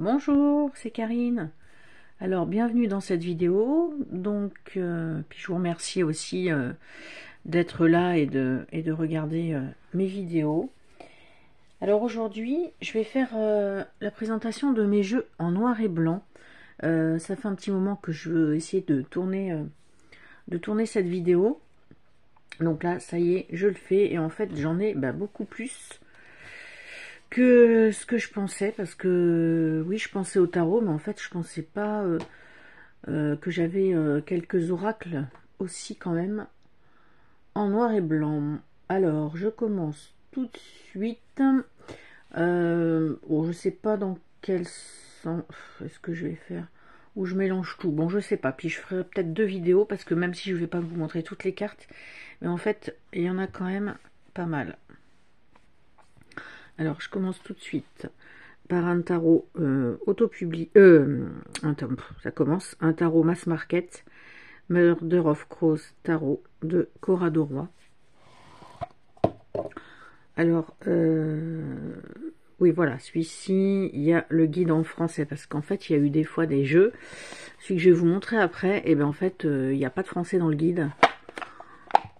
Bonjour, c'est Karine. Alors, bienvenue dans cette vidéo. Donc, puis je vous remercie aussi d'être là et de regarder mes vidéos. Alors aujourd'hui, je vais faire la présentation de mes jeux en noir et blanc. Ça fait un petit moment que je veux essayer de tourner cette vidéo. Donc là, ça y est, je le fais. Et en fait, j'en ai beaucoup plus que ce que je pensais, parce que oui, je pensais au tarot, mais en fait je pensais pas que j'avais quelques oracles aussi quand même en noir et blanc. Alors je commence tout de suite. Je sais pas dans quel sens est-ce que je vais faire, ou je mélange tout, bon je sais pas, puis je ferai peut-être deux vidéos, parce que même si je vais pas vous montrer toutes les cartes, mais en fait il y en a quand même pas mal. Alors, je commence tout de suite par un tarot auto-publié. Ça commence. Un tarot mass market, Murder of Crows tarot de Corrado Roy. Alors, oui, voilà, celui-ci, il y a le guide en français, parce qu'en fait, il y a eu des fois des jeux. Celui que je vais vous montrer après, et bien en fait, il n'y a pas de français dans le guide.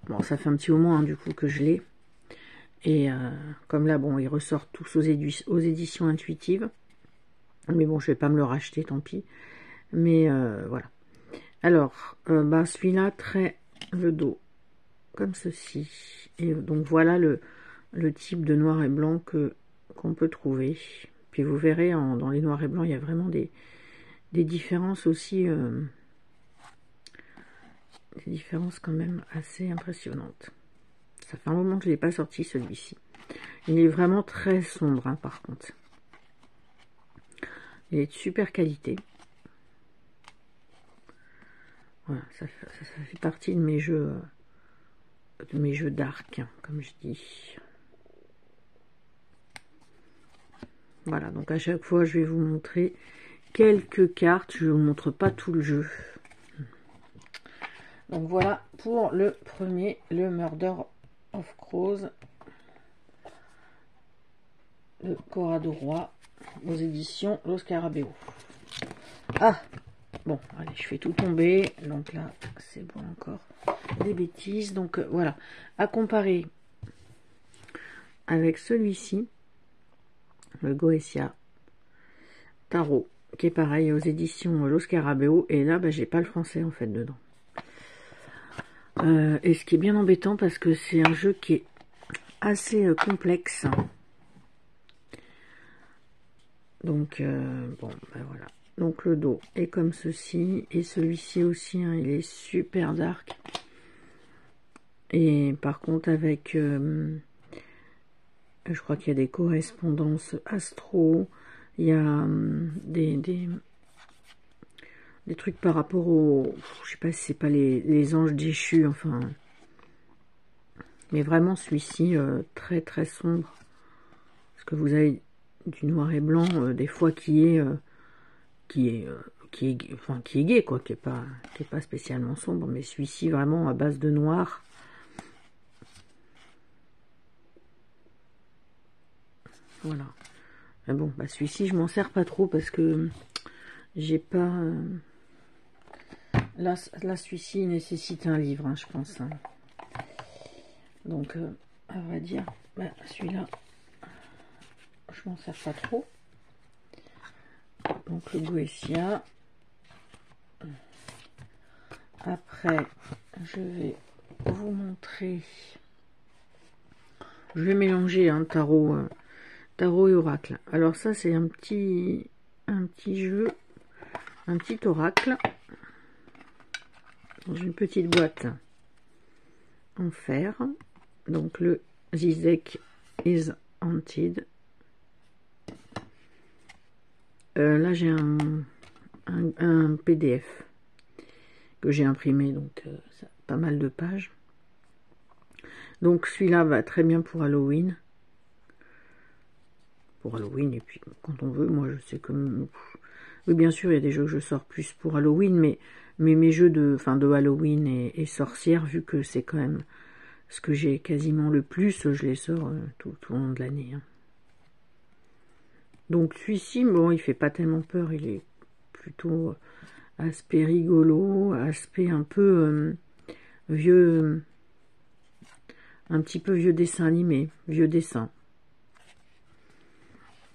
Bon, ça fait un petit moment, hein, du coup, que je l'ai. Et comme là, bon, ils ressortent tous aux éditions intuitives. Mais bon, je vais pas me le racheter, tant pis. Mais voilà. Alors, celui-là traite le dos comme ceci. Et donc voilà le type de noir et blanc qu'on peut trouver. Puis vous verrez, dans les noirs et blancs, il y a vraiment des différences aussi. Des différences quand même assez impressionnantes. Ça fait un moment que je ne l'ai pas sorti, celui-ci. Il est vraiment très sombre, hein, par contre. Il est de super qualité. Voilà, ça fait partie de mes jeux d'arc, hein, comme je dis. Voilà, donc à chaque fois, je vais vous montrer quelques cartes. Je ne vous montre pas tout le jeu. Donc voilà pour le premier, le Murder of Crows de Corrado Roy aux éditions Los Scarabeo. Ah, bon, allez, je fais tout tomber. Donc là, c'est bon encore. Des bêtises. Donc voilà, à comparer avec celui-ci, le Goetia Tarot, qui est pareil aux éditions Los Scarabeo. Et là, j'ai pas le français en fait dedans. Et ce qui est bien embêtant, parce que c'est un jeu qui est assez complexe. Donc, bon, voilà. Donc, le dos est comme ceci. Et celui-ci aussi, hein, il est super dark. Et par contre, avec... je crois qu'il y a des correspondances astro. Il y a des trucs par rapport au... Je sais pas si c'est pas les anges déchus, enfin... Mais vraiment, celui-ci, très très sombre. Parce que vous avez du noir et blanc, des fois qui est gai, quoi, qui est pas spécialement sombre, mais celui-ci vraiment à base de noir. Voilà. Mais bon, celui-ci je m'en sers pas trop, parce que j'ai pas... Là celui-ci nécessite un livre, hein, je pense. Hein. Donc, à vrai dire, celui-là, je m'en sers pas trop. Donc le Goetia. Après, je vais vous montrer. Je vais mélanger un tarot et oracle. Alors ça, c'est un petit jeu, un petit oracle dans une petite boîte en fer. Donc le Zizek is Haunted. Là, j'ai un PDF que j'ai imprimé, donc ça, pas mal de pages. Donc celui-là va très bien pour Halloween. Pour Halloween, et puis quand on veut, moi je sais comme... Oui, bien sûr, il y a des jeux que je sors plus pour Halloween, mais mes jeux de Halloween et sorcière, vu que c'est quand même ce que j'ai quasiment le plus, je les sors tout au long de l'année. Hein. Donc celui-ci, bon, il fait pas tellement peur, il est plutôt aspect rigolo, aspect un peu vieux, un petit peu vieux dessin animé, vieux dessin.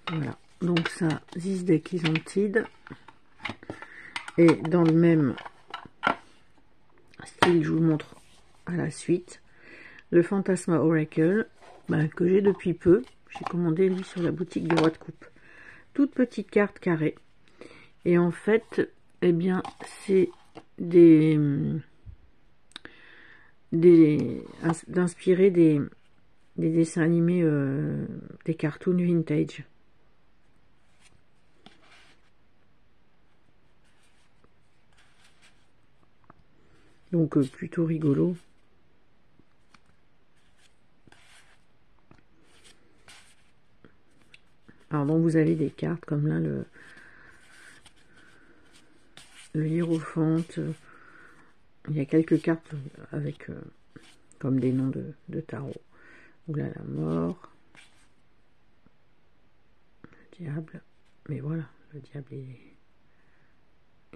Voilà, donc ça, This Deck is Haunted. Et dans le même style, je vous montre à la suite, le Phantasma Oracle, que j'ai depuis peu. J'ai commandé lui sur la boutique des Rois de Coupe. Toute petite carte carrée. Et en fait, eh bien, c'est d'inspirer des dessins animés, des cartoons vintage. Donc plutôt rigolo. Alors donc vous avez des cartes comme là le hiérophante. Il y a quelques cartes avec comme des noms de tarot. Donc là la mort, le diable. Mais voilà, le diable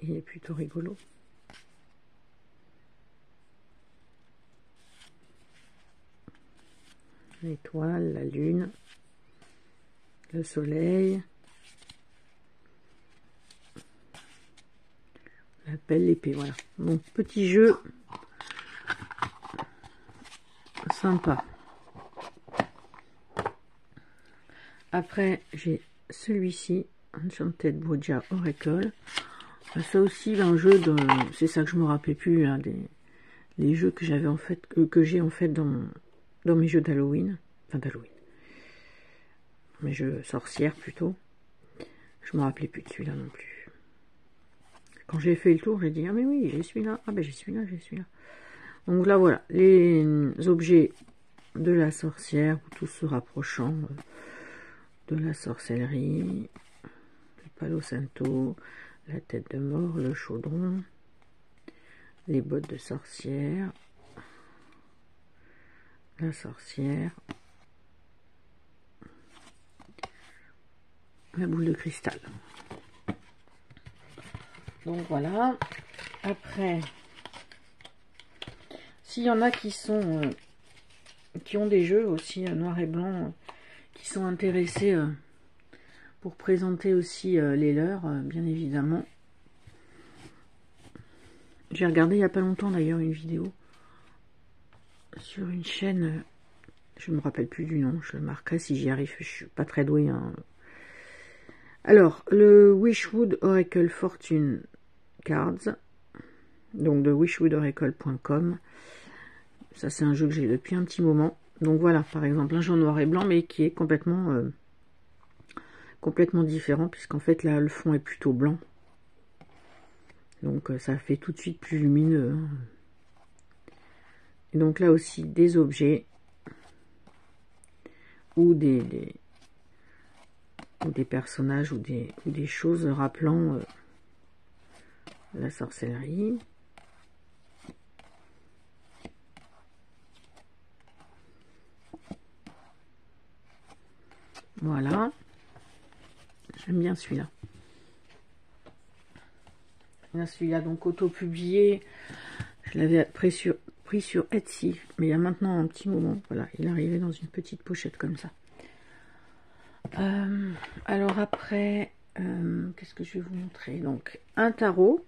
il est plutôt rigolo. L'étoile, la lune, le soleil, la pelle, l'épée, voilà. Donc petit jeu sympa. Après j'ai celui-ci, Enchanted Broja Oracle. Ça aussi un jeu de, c'est ça que je me rappelais plus, hein, les jeux que j'avais en fait, que j'ai en fait dans mes jeux d'Halloween, enfin d'Halloween, mes jeux sorcières plutôt. Je me rappelais plus de celui-là non plus. Quand j'ai fait le tour, j'ai dit ah mais oui, j'ai celui-là, ah ben j'ai celui-là, j'ai celui-là. Donc là voilà, les objets de la sorcière, tous se rapprochant de la sorcellerie, le palo santo, la tête de mort, le chaudron, les bottes de sorcière, la sorcière, la boule de cristal. Donc voilà. Après, s'il y en a qui sont qui ont des jeux aussi noir et blanc, qui sont intéressés pour présenter aussi les leurs, bien évidemment. J'ai regardé il n'y a pas longtemps d'ailleurs une vidéo sur une chaîne, je ne me rappelle plus du nom, je le marquerai si j'y arrive, je suis pas très douée. Hein. Alors, le Wishwood Oracle Fortune Cards, donc de wishwoodoracle.com. Ça c'est un jeu que j'ai depuis un petit moment. Donc voilà, par exemple, un jeu noir et blanc, mais qui est complètement différent, puisqu'en fait là, le fond est plutôt blanc. Donc ça fait tout de suite plus lumineux. Hein. Et donc là aussi, des objets ou des personnages ou des choses rappelant la sorcellerie. Voilà. J'aime bien celui-là. Celui-là, donc auto-publié. Je l'avais pris sur Etsy, mais il y a maintenant un petit moment. Voilà, il est arrivé dans une petite pochette comme ça. Alors après, qu'est-ce que je vais vous montrer? Donc, un tarot.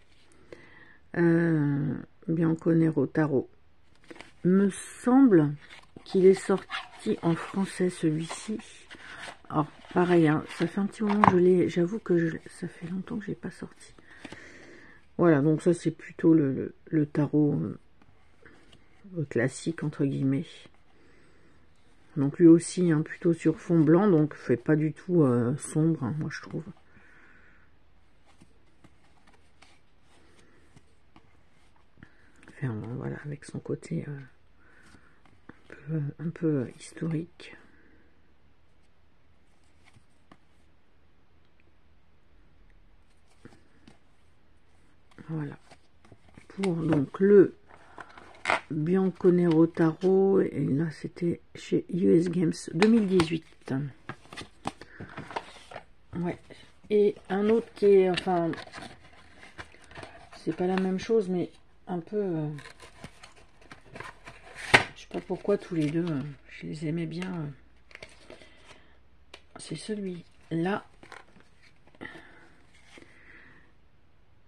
Bianco Nero Tarot. Me semble qu'il est sorti en français, celui-ci. Alors, pareil, hein, ça fait un petit moment que je l'ai, j'avoue que ça fait longtemps que je l'ai pas sorti. Voilà, donc ça c'est plutôt le tarot classique, entre guillemets. Donc lui aussi, hein, plutôt sur fond blanc, donc fait pas du tout sombre, hein, moi je trouve. Enfin, voilà, avec son côté un peu historique. Voilà. Pour donc le Bianco Nero Tarot, et là c'était chez US Games 2018. Ouais. Et un autre qui est, enfin, c'est pas la même chose, mais un peu... je sais pas pourquoi tous les deux, je les aimais bien. C'est celui-là.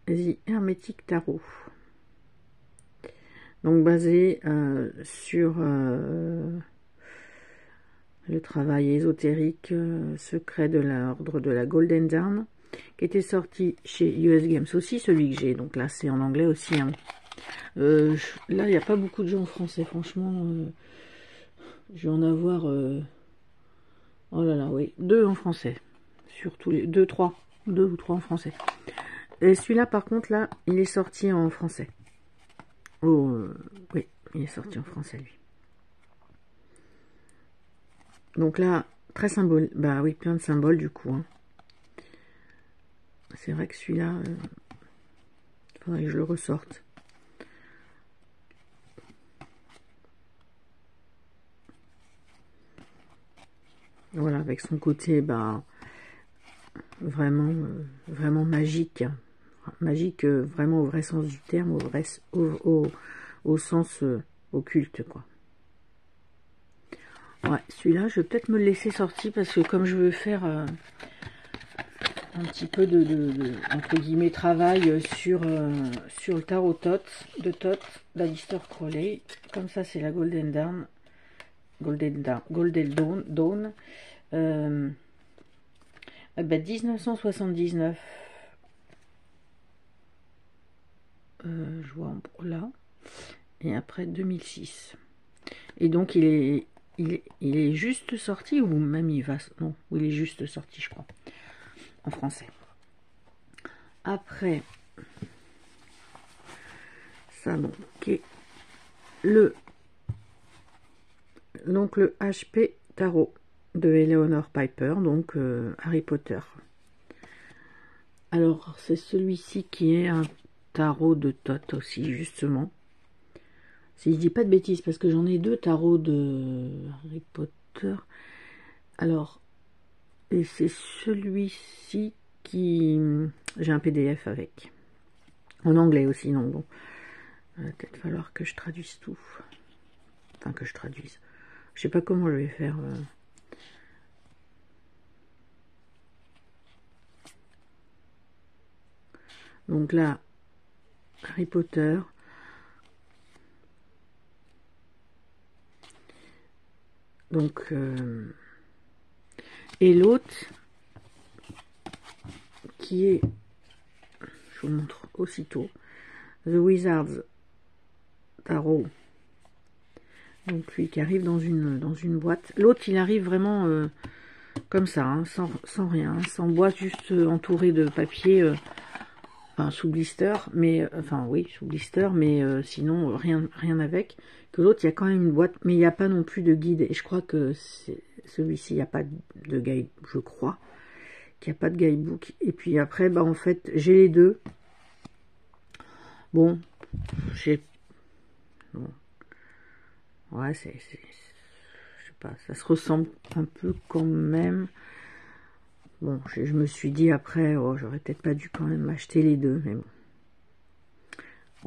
The Hermetic Tarot. Donc basé sur le travail ésotérique secret de l'ordre de la Golden Dawn, qui était sorti chez US Games aussi, celui que j'ai. Donc là, c'est en anglais aussi. Hein. Là, il n'y a pas beaucoup de jeux en français, franchement. Je vais en avoir... oh là là, oui, 2 en français. Surtout les 2 ou 3 en français. Et celui-là, par contre, là, il est sorti en français. Oh, oui, il est sorti en français, lui. Donc là, très symbole. Bah oui, plein de symboles, du coup. Hein. C'est vrai que celui-là, il faudrait que je le ressorte. Voilà, avec son côté, bah, vraiment, vraiment magique. Hein. Magique, vraiment au vrai sens du terme, au sens occulte, quoi. Ouais, celui-là, je vais peut-être me le laisser sortir parce que comme je veux faire un petit peu entre guillemets, travail sur le tarot de Thoth d'Alistair Crowley. Comme ça, c'est la Golden Dawn. Golden Dawn. Bah, 1979. Je vois là. Et après 2006. Et donc, il est juste sorti, ou même il va... Non, il est juste sorti, je crois, en français. Après, ça, donc, est donc le HP Tarot de Eleanor Piper, donc Harry Potter. Alors, c'est celui-ci qui est un tarot de Thoth aussi, justement. Si je dis pas de bêtises, parce que j'en ai 2 tarots de Harry Potter. Alors, et c'est celui-ci qui... J'ai un PDF avec. En anglais aussi, non, bon. Il va peut-être falloir que je traduise tout. Enfin, que je traduise. Je sais pas comment je vais faire. Donc là, Harry Potter. Donc, et l'autre, qui est, je vous le montre aussitôt, The Wizard's Tarot. Donc lui qui arrive dans une boîte. L'autre, il arrive vraiment comme ça, hein, sans rien, sans boîte, juste entouré de papier, enfin sous blister, mais enfin oui, sous blister, mais sinon rien avec. Que l'autre, il y a quand même une boîte, mais il n'y a pas non plus de guide. Et je crois que celui-ci, il n'y a pas de guide, je crois qu'il n'y a pas de guidebook. Et puis après, bah en fait, j'ai les deux. Bon, j'ai... Bon. Ouais, je sais pas, ça se ressemble un peu quand même. Bon, je me suis dit après, oh, j'aurais peut-être pas dû quand même acheter les deux, mais bon.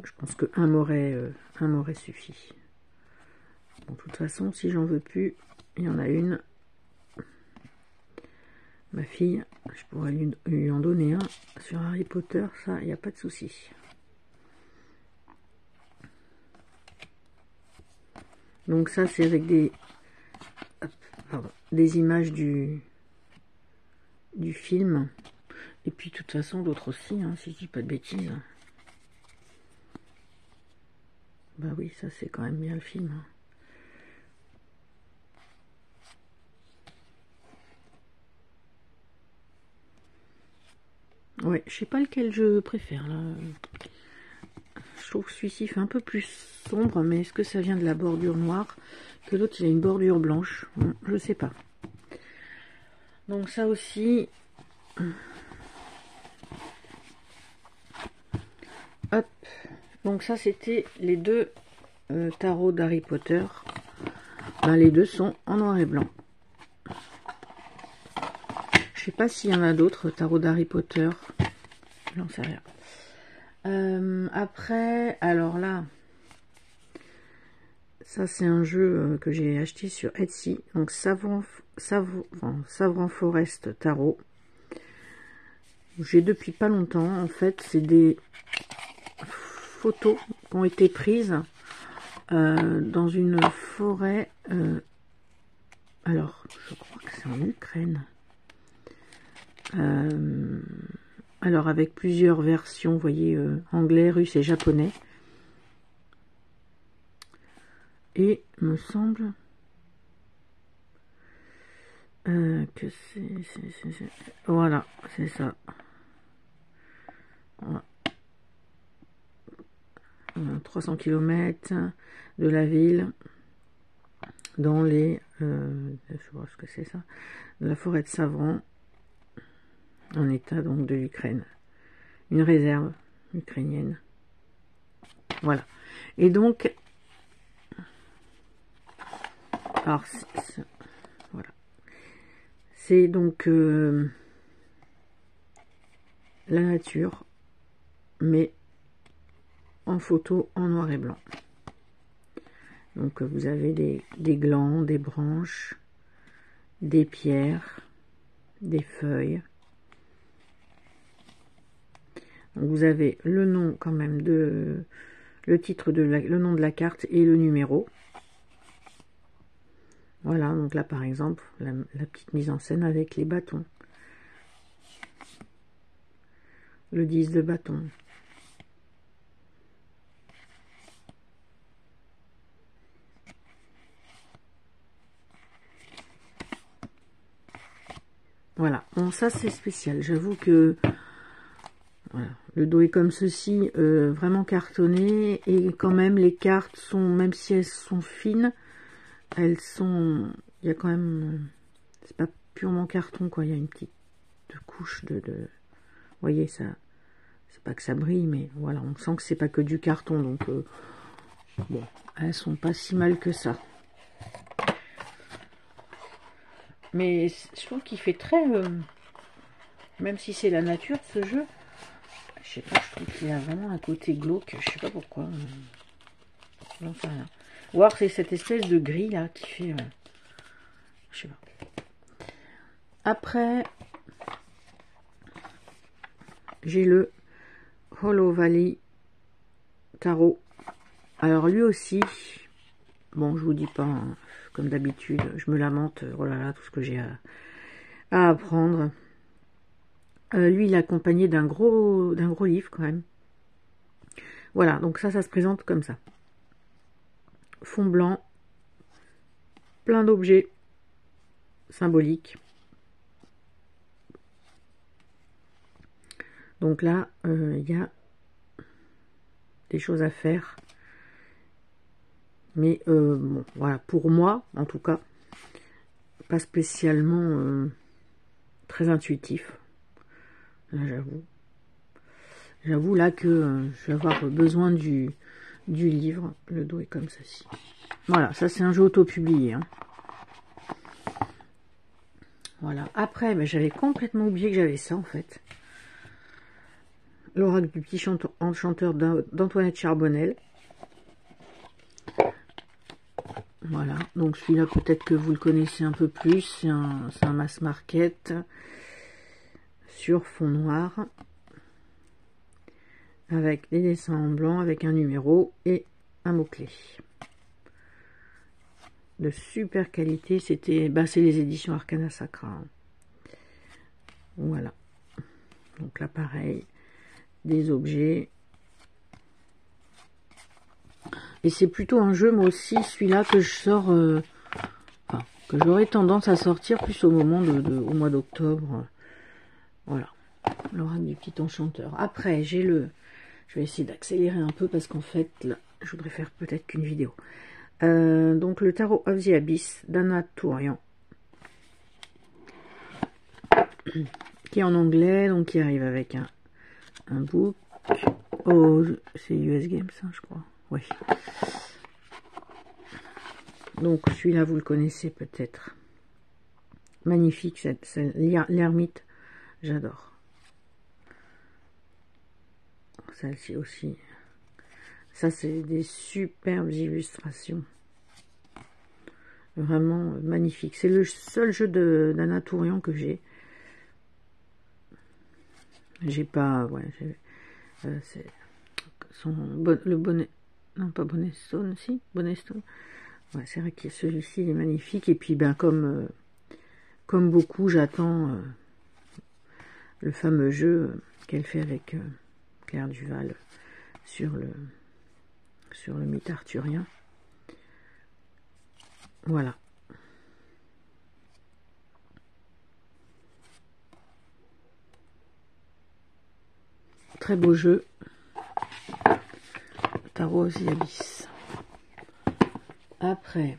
Je pense que un m'aurait suffi. Bon, de toute façon, si j'en veux plus, il y en a une. Ma fille, je pourrais lui en donner un sur Harry Potter, ça, il n'y a pas de souci. Donc ça, c'est avec des images du film. Et puis, de toute façon, l'autre aussi, hein, si je dis pas de bêtises. Bah oui, ça, c'est quand même bien le film. Hein. Ouais, je sais pas lequel je préfère, là. Je trouve que celui-ci fait un peu plus sombre, mais est-ce que ça vient de la bordure noire? Que l'autre, il a une bordure blanche. Je sais pas. Donc ça aussi... Hop. Donc ça, c'était les deux tarots d'Harry Potter. Ben, les deux sont en noir et blanc. Je sais pas s'il y en a d'autres, tarot d'Harry Potter. J'en sais rien. Après, alors là, ça c'est un jeu que j'ai acheté sur Etsy. Donc Savant Forest Tarot. J'ai depuis pas longtemps. En fait, c'est des photos qui ont été prises dans une forêt. Alors, je crois que c'est en Ukraine. Alors, avec plusieurs versions, vous voyez, anglais, russe et japonais. Et me semble que c'est... Voilà, c'est ça. Voilà. 300 km de la ville, dans les... je vois ce que c'est ça. De la forêt de Savran, en état donc de l'Ukraine. Une réserve ukrainienne. Voilà. Et donc... Alors, voilà. C'est donc la nature, mais en photo en noir et blanc. Donc vous avez des glands, des branches, des pierres, des feuilles. Donc vous avez le nom quand même de le titre de le nom de la carte et le numéro. Voilà, donc là par exemple, la petite mise en scène avec les bâtons. Le 10 de bâton. Voilà, bon ça c'est spécial, j'avoue que voilà, le dos est comme ceci, vraiment cartonné, et quand même les cartes sont, même si elles sont fines, elles sont, il y a quand même, c'est pas purement carton quoi, il y a une petite couche de vous voyez ça, c'est pas que ça brille, mais voilà, on sent que c'est pas que du carton, donc bon, elles sont pas si mal que ça. Mais je trouve qu'il fait très... même si c'est la nature, ce jeu, je sais pas, je trouve qu'il a vraiment un côté glauque. Je sais pas pourquoi. J'en sais rien. Ou alors c'est cette espèce de gris là qui fait... je sais pas. Après, j'ai le Hollow Valley Tarot. Alors lui aussi, bon je vous dis pas, hein, comme d'habitude, je me lamente, oh là là, tout ce que j'ai à apprendre. Lui, il est accompagné d'un gros livre quand même. Voilà, donc ça se présente comme ça. Fond blanc, plein d'objets symboliques. Donc là, il y a des choses à faire. Mais bon, voilà, pour moi, en tout cas, pas spécialement très intuitif. Là, j'avoue. J'avoue là que je vais avoir besoin du livre. Le dos est comme ceci. Voilà, ça c'est un jeu auto-publié. Hein. Voilà. Après, ben, j'avais complètement oublié que j'avais ça en fait. L'oracle du petit enchanteur d'Antoinette Charbonnel. Voilà, donc celui-là peut-être que vous le connaissez un peu plus. C'est un mass market sur fond noir. Avec des dessins en blanc, avec un numéro et un mot-clé. De super qualité, c'était, bah, c'est les éditions Arcana Sacra. Hein. Voilà. Donc là, pareil, des objets. Et c'est plutôt un jeu, moi aussi, celui-là que je sors, enfin, que j'aurais tendance à sortir plus au moment au mois d'octobre. Voilà. L'oracle du petit enchanteur. Après, j'ai je vais essayer d'accélérer un peu parce qu'en fait, là, je voudrais faire peut-être qu'une vidéo. Donc, le Tarot of the Abyss d'Anna Tourian. Qui est en anglais, donc qui arrive avec un book. Oh, c'est US Games, hein, je crois. Oui. Donc, celui-là, vous le connaissez peut-être. magnifique, l'ermite, j'adore. Celle-ci aussi. Ça, c'est des superbes illustrations. Vraiment magnifique. C'est le seul jeu d'Anna Tourian que j'ai. J'ai pas... Ouais, c'est le bonnet... Non, pas bonnet stone, si, bonnet stone. Ouais, c'est vrai que celui-ci est magnifique. Et puis, ben, comme beaucoup, j'attends le fameux jeu qu'elle fait avec Claire Duval sur le mythe arthurien. Voilà. Très beau jeu. Tarot Osiris. Après,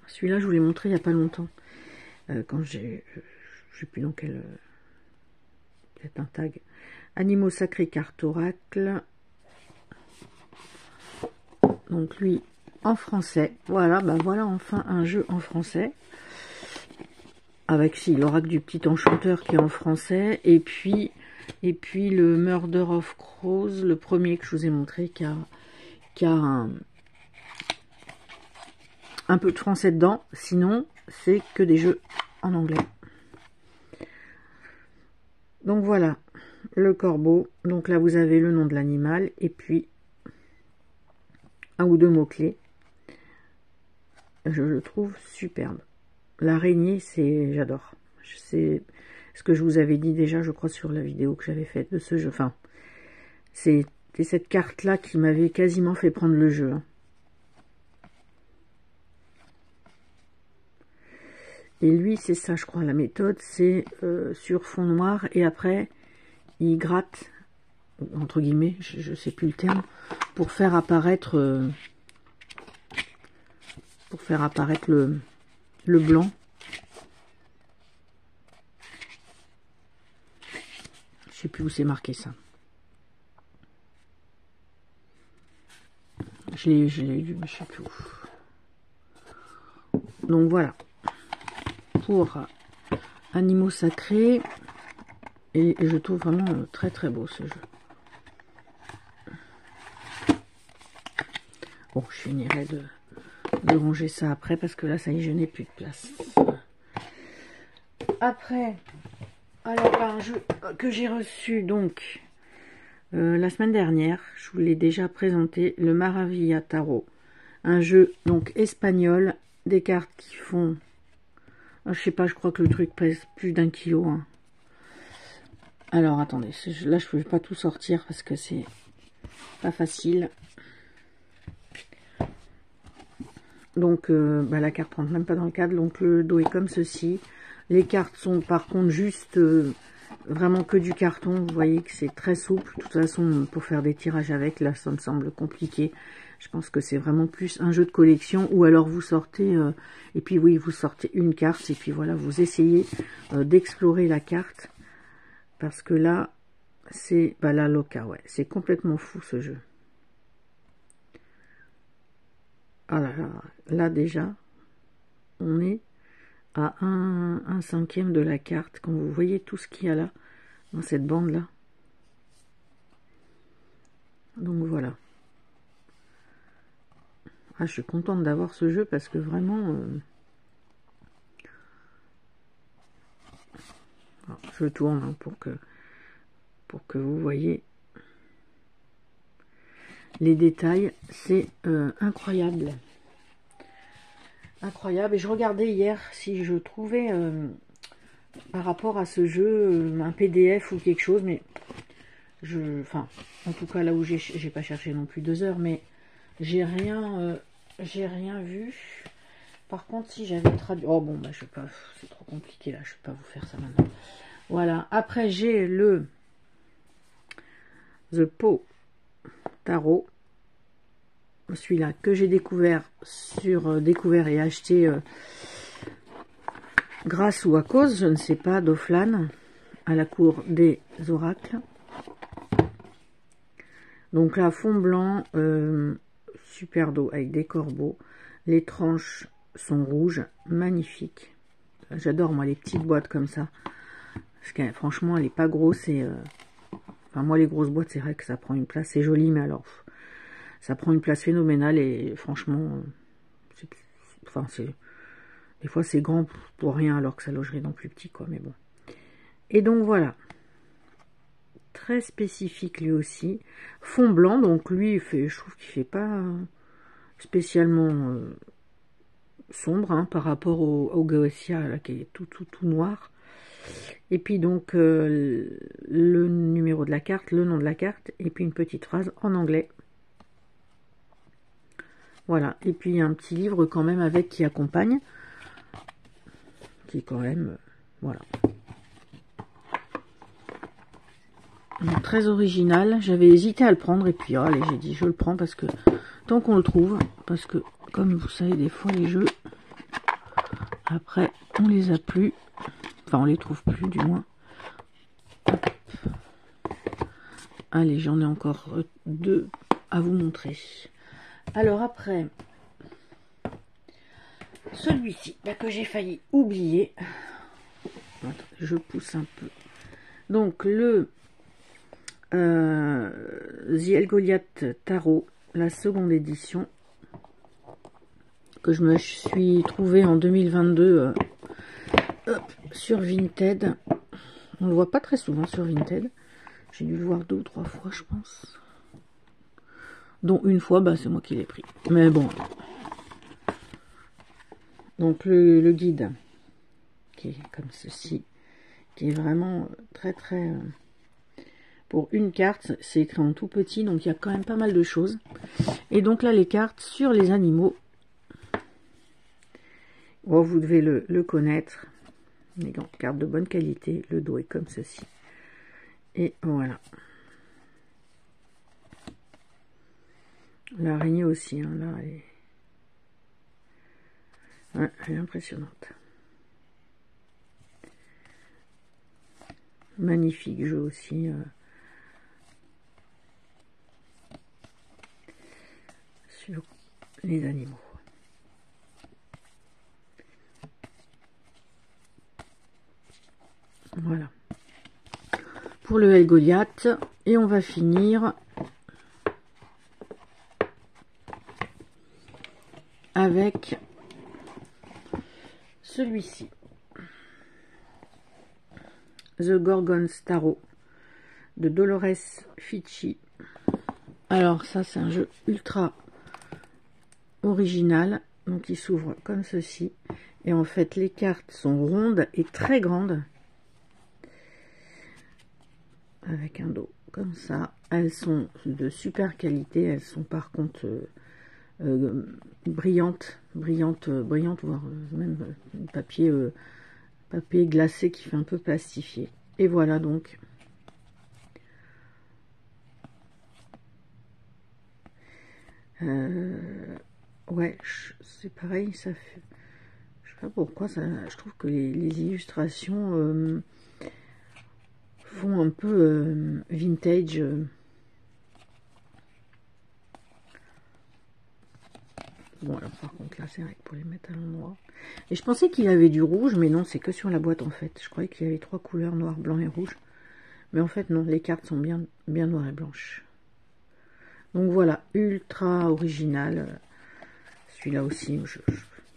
celui-là, je vous l'ai montré il n'y a pas longtemps. Quand je sais plus dans quel... peut-être un tag. Animaux sacrés, carte oracle. Donc lui, en français. Voilà, ben voilà enfin un jeu en français. Avec, si, l'oracle du petit enchanteur qui est en français. Et puis le Murder of Crows, le premier que je vous ai montré, qui a un peu de français dedans. Sinon, c'est que des jeux en anglais. Donc voilà, le corbeau. Donc là, vous avez le nom de l'animal. Et puis, un ou deux mots-clés. Je le trouve superbe. L'araignée, j'adore. C'est ce que je vous avais dit déjà, je crois, sur la vidéo que j'avais faite de ce jeu. Enfin, c'est cette carte-là qui m'avait quasiment fait prendre le jeu. Hein. Et lui, c'est ça, je crois, la méthode, c'est sur fond noir, et après, il gratte, entre guillemets, je sais plus le terme, pour faire apparaître le blanc. Je sais plus où c'est marqué ça. Je l'ai lu, mais je sais plus où. Donc voilà. Pour animaux sacrés. Et je trouve vraiment très très beau ce jeu. Bon, je finirai de ranger ça après parce que là, ça y est, je n'ai plus de place. Après, alors là, un jeu que j'ai reçu donc la semaine dernière, je vous l'ai déjà présenté, le Maravilla Tarot. Un jeu donc espagnol, des cartes qui font, je sais pas, je crois que le truc pèse plus d'1 kilo. Hein. Alors attendez, là je ne peux pas tout sortir parce que c'est pas facile. Donc la carte rentre même pas dans le cadre, donc le dos est comme ceci. Les cartes sont par contre juste vraiment que du carton, vous voyez que c'est très souple. De toute façon, pour faire des tirages avec, là ça me semble compliqué. Je pense que c'est vraiment plus un jeu de collection, ou alors vous sortez, et puis oui, vous sortez une carte, et puis voilà, vous essayez d'explorer la carte. Parce que là, c'est la loca, ouais. C'est complètement fou ce jeu. Ah là déjà, on est à un cinquième de la carte. Quand vous voyez tout ce qu'il y a là, dans cette bande-là. Donc voilà. Ah, je suis contente d'avoir ce jeu parce que vraiment... Alors, je tourne hein, pour que vous voyez les détails. C'est incroyable. Incroyable. Et je regardais hier si je trouvais par rapport à ce jeu un PDF ou quelque chose, mais enfin, en tout cas là où j'ai pas cherché non plus 2 heures, mais j'ai rien vu. Par contre, si j'avais traduit, oh bon, bah je sais pas, c'est trop compliqué là, je peux pas vous faire ça maintenant. Voilà. Après j'ai le The Pot Tarot. Celui-là que j'ai découvert sur découvert et acheté grâce ou à cause, je ne sais pas, d'Offlan à la cour des oracles. Donc là, fond blanc, super dos avec des corbeaux. Les tranches sont rouges, magnifiques. j'adore moi les petites boîtes comme ça. Parce que franchement, elle est pas grosse et... Enfin, moi, les grosses boîtes, c'est vrai que ça prend une place. C'est joli, mais alors... Ça prend une place phénoménale et franchement... Enfin, c'est... Des fois, c'est grand pour rien alors que ça logerait dans plus petit, quoi. Mais bon. Et donc, voilà. Très spécifique, lui aussi. Fond blanc, donc lui, il fait, je trouve qu'il fait pas spécialement sombre hein, par rapport au Goetia, là, qui est tout noir. Et puis donc le numéro de la carte, le nom de la carte, et puis une petite phrase en anglais. Voilà, et puis il y a un petit livre quand même avec qui accompagne, qui est quand même, voilà. Donc, très original, j'avais hésité à le prendre, et puis allez, j'ai dit je le prends parce que, tant qu'on le trouve, parce que comme vous savez, des fois les jeux, après on les a plus. Enfin, on les trouve plus, du moins. Hop. Allez, j'en ai encore 2 à vous montrer. Alors après, celui-ci, que j'ai failli oublier. Attends, je pousse un peu. Donc, le The Elgoliath Tarot, la seconde édition, que je me suis trouvée en 2022 sur Vinted. On le voit pas très souvent sur Vinted. J'ai dû le voir 2 ou 3 fois, je pense. Dont une fois, c'est moi qui l'ai pris. Mais bon. Donc le guide, qui est comme ceci, qui est vraiment très très... pour une carte, c'est écrit en tout petit, donc il y a quand même pas mal de choses. Et donc là, les cartes sur les animaux. Bon, vous devez le connaître. Des cartes de bonne qualité. Le dos est comme ceci. Et voilà. L'araignée aussi, hein, là, elle est impressionnante. Magnifique jeu aussi. Sur les animaux. Voilà. Pour le Elgoliath. Et on va finir avec celui-ci. The Gorgon's Tarot de Dolores Ficci. Alors ça, c'est un jeu ultra original. Donc il s'ouvre comme ceci. Et en fait, les cartes sont rondes et très grandes. Avec un dos comme ça. Elles sont de super qualité. Elles sont par contre brillantes, voire même papier glacé qui fait un peu plastifié. Et voilà donc. Ouais, c'est pareil, ça fait... Je sais pas pourquoi, je trouve que les illustrations font un peu vintage. Bon, alors par contre, là, c'est vrai que pour les mettre à l'endroit. Et je pensais qu'il avait du rouge, mais non, c'est que sur la boîte, en fait. Je croyais qu'il y avait 3 couleurs, noir, blanc et rouge. Mais en fait, non, les cartes sont bien noires et blanches. Donc voilà, ultra original. Celui-là aussi,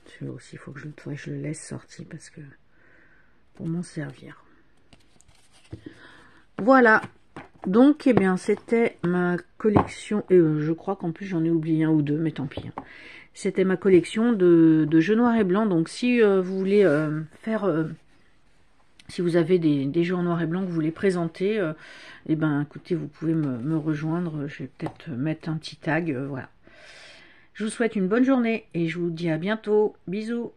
celui-là aussi, il faut que je le laisse sortir parce que pour m'en servir. Voilà. Donc, eh bien, c'était ma collection. Et je crois qu'en plus, j'en ai oublié 1 ou 2, mais tant pis. Hein. C'était ma collection de jeux noirs et blancs. Donc, si vous voulez faire... si vous avez des jeux en noir et blanc que vous voulez présenter, eh ben, écoutez, vous pouvez me rejoindre. Je vais peut-être mettre un petit tag. Voilà. Je vous souhaite une bonne journée et je vous dis à bientôt. Bisous.